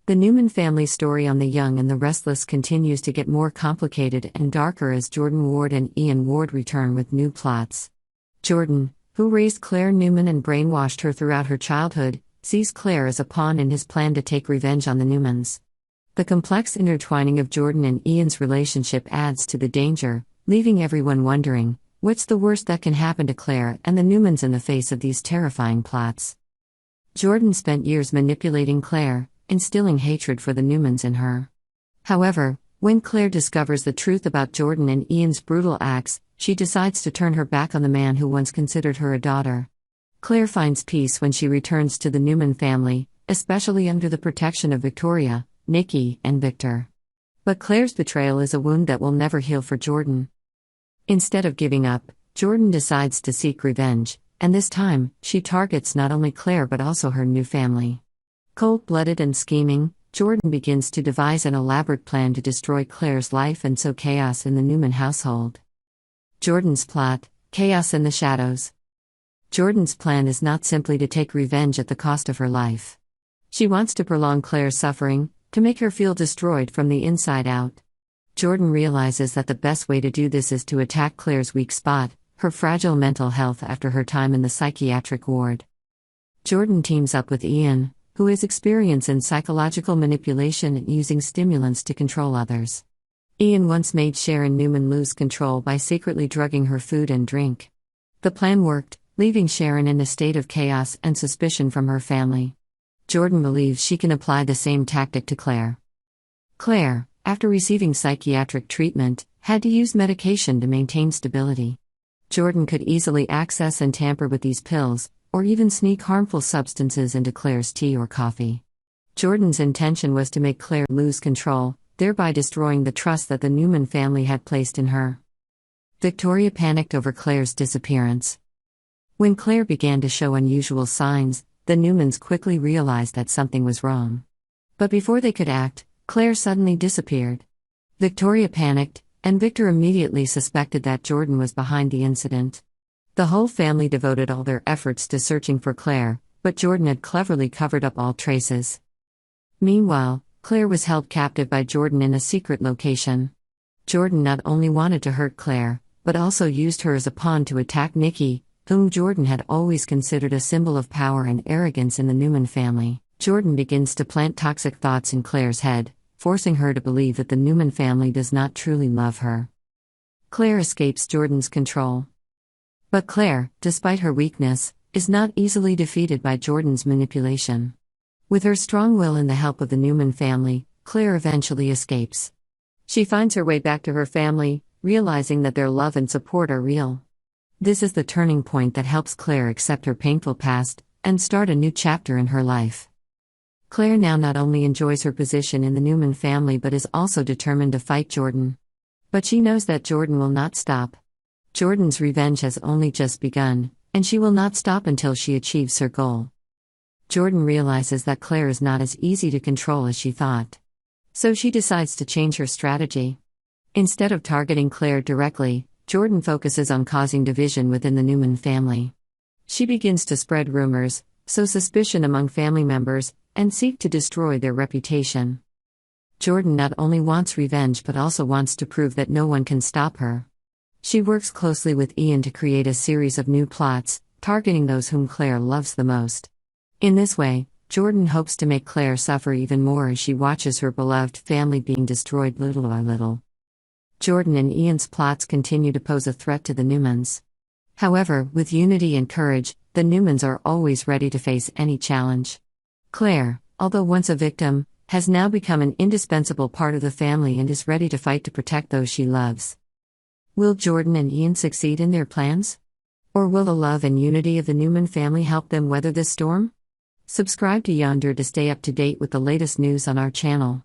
The Newman family story on The Young and the Restless continues to get more complicated and darker as Jordan Ward and Ian Ward return with new plots. Jordan, who raised Claire Newman and brainwashed her throughout her childhood, sees Claire as a pawn in his plan to take revenge on the Newmans. The complex intertwining of Jordan and Ian's relationship adds to the danger, leaving everyone wondering, what's the worst that can happen to Claire and the Newmans in the face of these terrifying plots? Jordan spent years manipulating Claire, instilling hatred for the Newmans in her. However, when Claire discovers the truth about Jordan and Ian's brutal acts, she decides to turn her back on the man who once considered her a daughter. Claire finds peace when she returns to the Newman family, especially under the protection of Victoria, Nikki, and Victor. But Claire's betrayal is a wound that will never heal for Jordan. Instead of giving up, Jordan decides to seek revenge, and this time, she targets not only Claire but also her new family. Cold-blooded and scheming, Jordan begins to devise an elaborate plan to destroy Claire's life and sow chaos in the Newman household. Jordan's plot: chaos in the shadows. Jordan's plan is not simply to take revenge at the cost of her life. She wants to prolong Claire's suffering, to make her feel destroyed from the inside out. Jordan realizes that the best way to do this is to attack Claire's weak spot, her fragile mental health after her time in the psychiatric ward. Jordan teams up with Ian, who has experience in psychological manipulation and using stimulants to control others. Ian once made Sharon Newman lose control by secretly drugging her food and drink. The plan worked, leaving Sharon in a state of chaos and suspicion from her family. Jordan believes she can apply the same tactic to Claire. Claire, after receiving psychiatric treatment, had to use medication to maintain stability. Jordan could easily access and tamper with these pills, or even sneak harmful substances into Claire's tea or coffee. Jordan's intention was to make Claire lose control, thereby destroying the trust that the Newman family had placed in her. Victoria panicked over Claire's disappearance. When Claire began to show unusual signs, the Newmans quickly realized that something was wrong. But before they could act, Claire suddenly disappeared. Victoria panicked, and Victor immediately suspected that Jordan was behind the incident. The whole family devoted all their efforts to searching for Claire, but Jordan had cleverly covered up all traces. Meanwhile, Claire was held captive by Jordan in a secret location. Jordan not only wanted to hurt Claire, but also used her as a pawn to attack Nikki, whom Jordan had always considered a symbol of power and arrogance in the Newman family. Jordan begins to plant toxic thoughts in Claire's head, forcing her to believe that the Newman family does not truly love her. Claire escapes Jordan's control. But Claire, despite her weakness, is not easily defeated by Jordan's manipulation. With her strong will and the help of the Newman family, Claire eventually escapes. She finds her way back to her family, realizing that their love and support are real. This is the turning point that helps Claire accept her painful past and start a new chapter in her life. Claire now not only enjoys her position in the Newman family but is also determined to fight Jordan. But she knows that Jordan will not stop. Jordan's revenge has only just begun, and she will not stop until she achieves her goal. Jordan realizes that Claire is not as easy to control as she thought. So she decides to change her strategy. Instead of targeting Claire directly, Jordan focuses on causing division within the Newman family. She begins to spread rumors, sow suspicion among family members, and seek to destroy their reputation. Jordan not only wants revenge but also wants to prove that no one can stop her. She works closely with Ian to create a series of new plots, targeting those whom Claire loves the most. In this way, Jordan hopes to make Claire suffer even more as she watches her beloved family being destroyed little by little. Jordan and Ian's plots continue to pose a threat to the Newmans. However, with unity and courage, the Newmans are always ready to face any challenge. Claire, although once a victim, has now become an indispensable part of the family and is ready to fight to protect those she loves. Will Jordan and Ian succeed in their plans? Or will the love and unity of the Newman family help them weather this storm? Subscribe to Y&R to stay up to date with the latest news on our channel.